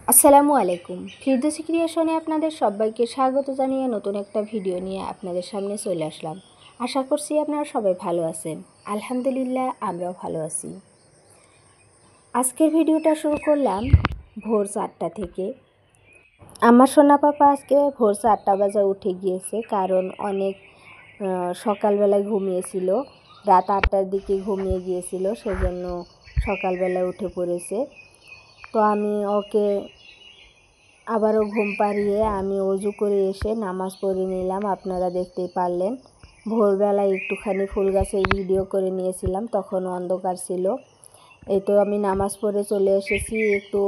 আসসালামু আলাইকুম। ফিরদৌসী ক্রিয়েশনে আপনাদের সবাইকে স্বাগত জানিয়ে নতুন একটা ভিডিও নিয়ে আপনাদের সামনে চলে আসলাম। আশা করছি আপনারা সবাই ভালো আছেন। আলহামদুলিল্লাহ আমরাও ভালো আছি। আজকের ভিডিওটা শুরু করলাম ভোর 4টা থেকে। আমার সোনা পাপা আজকে ভোর 4টা বাজে উঠে গিয়েছে, কারণ অনেক সকালবেলায় ঘুমিয়েছিল, রাত 8টার দিকে ঘুমিয়ে গিয়েছিল, সেজন্য সকালবেলায় উঠে পড়েছে। তো আমি ওকে আবারও ঘুম পাড়িয়ে আমি অজু করে এসে নামাজ পড়ে নিলাম। আপনারা দেখতেই পারলেন ভোরবেলায় একটুখানি ফুল গাছের ভিডিও করে নিয়েছিলাম, তখন অন্ধকার ছিল। এই তো আমি নামাজ পড়ে চলে এসেছি একটু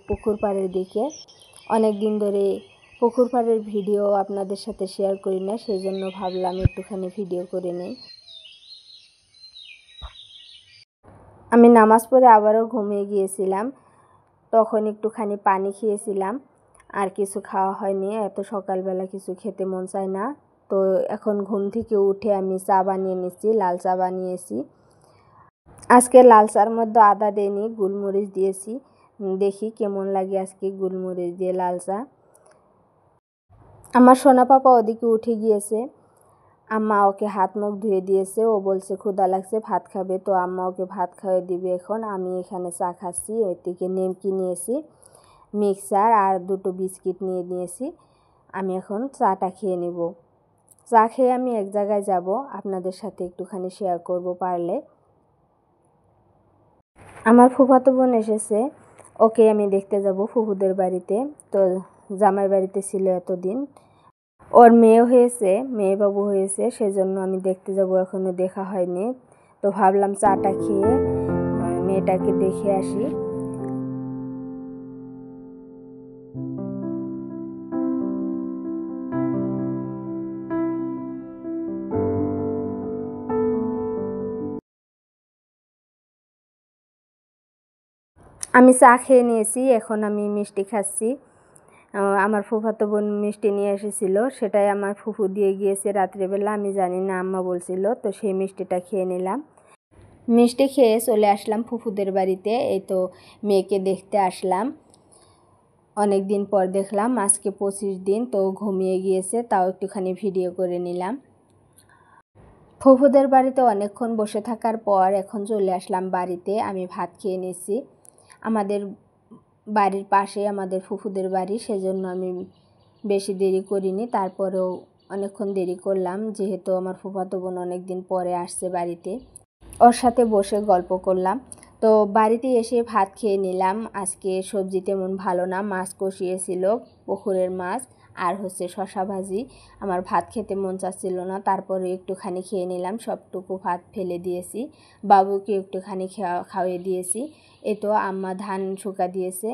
পুকুর পাড়ের দিকে। অনেক দিন ধরে পুকুর পাড়ের ভিডিও আপনাদের সাথে শেয়ার করি না, সেই জন্য ভাবলাম একটুখানি ভিডিও করে নেই। আমি নামাজ পড়ে আবারও ঘুমিয়ে গিয়েছিলাম, তখন একটুখানি পানি খেয়েছিলাম, আর কিছু খাওয়া হয়নি। এত সকালবেলা কিছু খেতে মন চায় না। তো এখন ঘুম থেকে উঠে আমি চা বানিয়ে নিচ্ছি, লাল চা বানিয়েছি। আজকে লাল চার মধ্যে আদা দেইনি, গোলমরিচ দিয়েছি। দেখি কেমন লাগে আজকে গোলমরিচ দিয়ে লাল চা। আমার সোনা পাপা ওদিকে উঠে গিয়েছে, আম্মা ওকে হাত মুখ ধুয়ে দিয়েছে। ও বলছে ক্ষুধা লাগছে, ভাত খাবে, তো আম্মা ওকে ভাত খাওয়াই দিবে এখন। আমি এখানে চা খাচ্ছি। ওইদিকে নেমকি নিয়েছি, মিক্সার আর দুটো বিস্কিট নিয়েছি। আমি এখন চাটা খেয়ে নেব। চা খেয়ে আমি এক জায়গায় যাব, আপনাদের সাথে একটুখানি শেয়ার করব পারলে। আমার ফুফাতো বোন এসেছে, ওকে আমি দেখতে যাব ফুফুদের বাড়িতে। তো জামাই বাড়িতে ছিল এতদিন, ওর মেয়ে হয়েছে, মেয়ে বাবু হয়েছে, সেজন্য আমি দেখতে যাব, এখনও দেখা হয়নি। তো ভাবলাম চাটা খেয়ে মেয়েটাকে দেখে আসি। আমি চা খেয়ে নিয়েছি, এখন আমি মিষ্টি খাচ্ছি। আমার ফুফাতো বোন মিষ্টি নিয়ে এসেছিলো, সেটাই আমার ফুফু দিয়ে গিয়েছে রাত্রেবেলা, আমি জানি না, আম্মা বলছিল। তো সেই মিষ্টিটা খেয়ে নিলাম। মিষ্টি খেয়ে চলে আসলাম ফুফুদের বাড়িতে। এই তো মেয়েকে দেখতে আসলাম, অনেক দিন পর দেখলাম। আজকে 25 দিন, তো ঘুমিয়ে গিয়েছে, তাও একটুখানি ভিডিও করে নিলাম। ফুফুদের বাড়িতে অনেকক্ষণ বসে থাকার পর এখন চলে আসলাম বাড়িতে। আমি ভাত খেয়ে নিয়েছি। আমাদের বাড়ির পাশে আমাদের ফুফুদের বাড়ি, সেজন্য আমি বেশি দেরি করিনি। তারপরেও অনেকক্ষণ দেরি করলাম, যেহেতু আমার ফুফাতো বোন অনেক দিন পরে আসছে বাড়িতে। ওর সাথে বসে গল্প করলাম। তো বাড়িতে এসে ভাত খেয়ে নিলাম। আজকে সবজি তেমন ভালো না, মাছ কষিয়েছিল, পুকুরের মাছ, আর হচ্ছে শশা ভাজি। আমার ভাত খেতে মন চাচ্ছিল না, তারপরে একটুখানি খেয়ে নিলাম। সবটুকু ভাত ফেলে দিয়েছি, বাবুকে একটুখানি খাওয়িয়ে দিয়েছি। এ তো আম্মা ধান শুকা দিয়েছে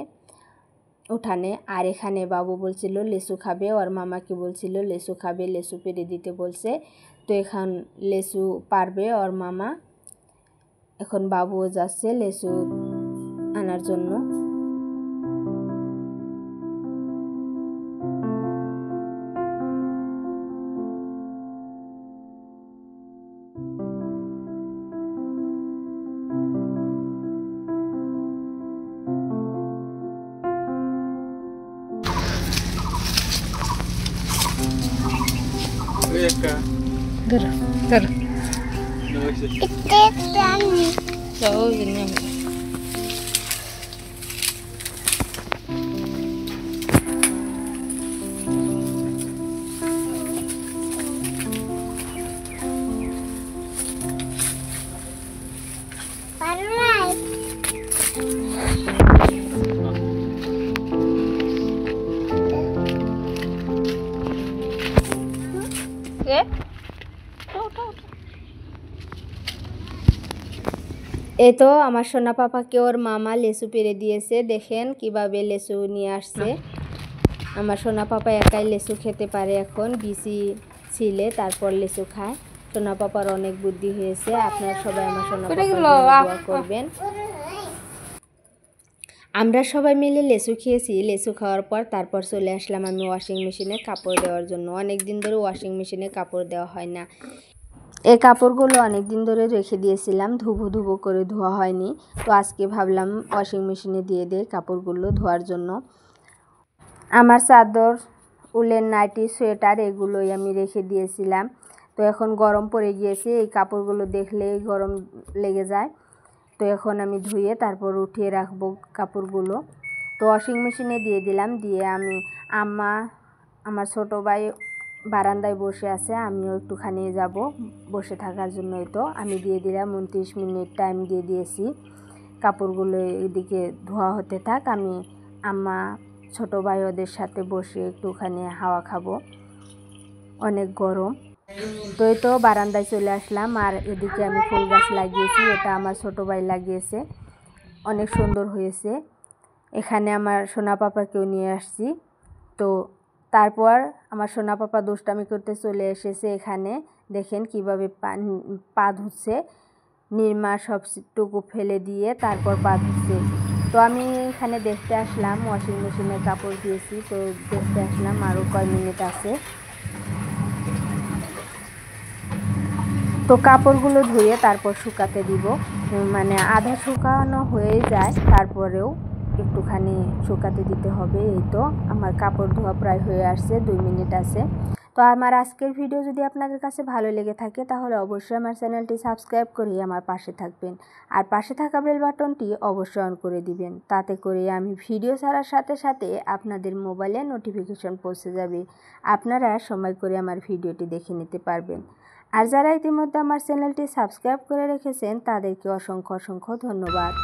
উঠানে, আর এখানে বাবু বলছিল লেসু খাবে, ওর মামাকে বলছিল লেসু খাবে, লেসু পেরে দিতে বলছে। তো এখন লেসু পারবে ওর মামা। এখন বাবুও যাচ্ছে লেসু আনার জন্য। এই তো আমার সোনা পাপাকে ওর মামা লেসু পেরে দিয়েছে। দেখেন কিভাবে লেসু নিয়ে আসছে। আমার সোনা পাপা একাই লেসু খেতে পারে, এখন বিসি ছিলে তারপর লেসু খায়। সোনা পাপার অনেক বুদ্ধি হয়েছে। আপনারা সবাই আমার সোনা পাপার জন্য দোয়া করবেন। আমরা সবাই মিলে লেসু খেয়েছি। লেসু খাওয়ার পর তারপর চলে আসলাম আমি ওয়াশিং মেশিনে কাপড় দেওয়ার জন্য। অনেক দিন ধরে ওয়াশিং মেশিনে কাপড় দেওয়া হয় না। এই কাপড়গুলো অনেক দিন ধরে রেখে দিয়েছিলাম, ধুবো ধুবো করে ধোয়া হয়নি। তো আজকে ভাবলাম ওয়াশিং মেশিনে দিয়ে দেই কাপড়গুলো ধোয়ার জন্য। আমার চাদর, উলের নাইটি, সোয়েটার এগুলোই আমি রেখে দিয়েছিলাম। তো এখন গরম পড়ে গিয়েছে, এই কাপড়গুলো দেখলেই গরম লেগে যায়। তো এখন আমি ধুয়ে তারপর উঠিয়ে রাখবো কাপড়গুলো। তো ওয়াশিং মেশিনে দিয়ে দিলাম, দিয়ে আমি আমার ছোটো ভাই বারান্দায় বসে আছে, আমিও একটুখানি যাব বসে থাকার জন্যই। তো আমি দিয়ে দিলাম 29 মিনিট টাইম দিয়ে দিয়েছি। কাপড়গুলো এদিকে ধোয়া হতে থাক, আমি ছোটো ভাই ওদের সাথে বসে একটুখানি হাওয়া খাবো, অনেক গরম। তো এই তো বারান্দায় চলে আসলাম। আর এদিকে আমি ফুল গাছ লাগিয়েছি, এটা আমার ছোটো ভাই লাগিয়েছে, অনেক সুন্দর হয়েছে। এখানে আমার সোনা পাপাকেও নিয়ে আসছি। তো তারপর আমার সোনা পাপা দুষ্টামি করতে চলে এসেছে এখানে, দেখেন কিভাবে পা ধুচ্ছে, নির্মা সবটুকু ফেলে দিয়ে তারপর পা ধুচ্ছে। তো আমি এখানে দেখতে আসলাম, ওয়াশিং মেশিনে কাপড় দিয়েছি, তো দেখতে আসলাম আরও কয় মিনিট আছে। তো কাপড়গুলো ধুয়ে তারপর শুকাতে দিব, মানে আধা শুকানো হয়ে যায়, তারপরেও একটুখানি শুকাতে দিতে হবে। এই তো আমার কাপড় ধোয়া প্রায় হয়ে আসছে, 2 মিনিট আছে। তো আমার আজকের ভিডিও যদি আপনাদের কাছে ভালো লেগে থাকে তাহলে অবশ্যই আমার চ্যানেলটি সাবস্ক্রাইব করে আমার পাশে থাকবেন, আর পাশে থাকা বেল বাটনটি অবশ্যই অন করে দিবেন। তাতে করে আমি ভিডিও ছাড়ার সাথে সাথে আপনাদের মোবাইলে নোটিফিকেশন পৌঁছে যাবে, আপনারা সময় করে আমার ভিডিওটি দেখে নিতে পারবেন। আর যারা ইতিমধ্যে আমার চ্যানেলটি সাবস্ক্রাইব করে রেখেছেন তাদেরকে অসংখ্য অসংখ্য ধন্যবাদ।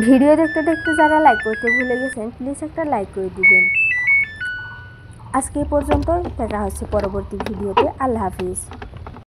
ভিডিও দেখতে দেখতে যারা লাইক করতে ভুলে গেছেন প্লিজ একটা লাইক করে দিবেন। আজকে এই পর্যন্ত, দেখা হচ্ছে পরবর্তী ভিডিওতে। আল্লাহ হাফিজ।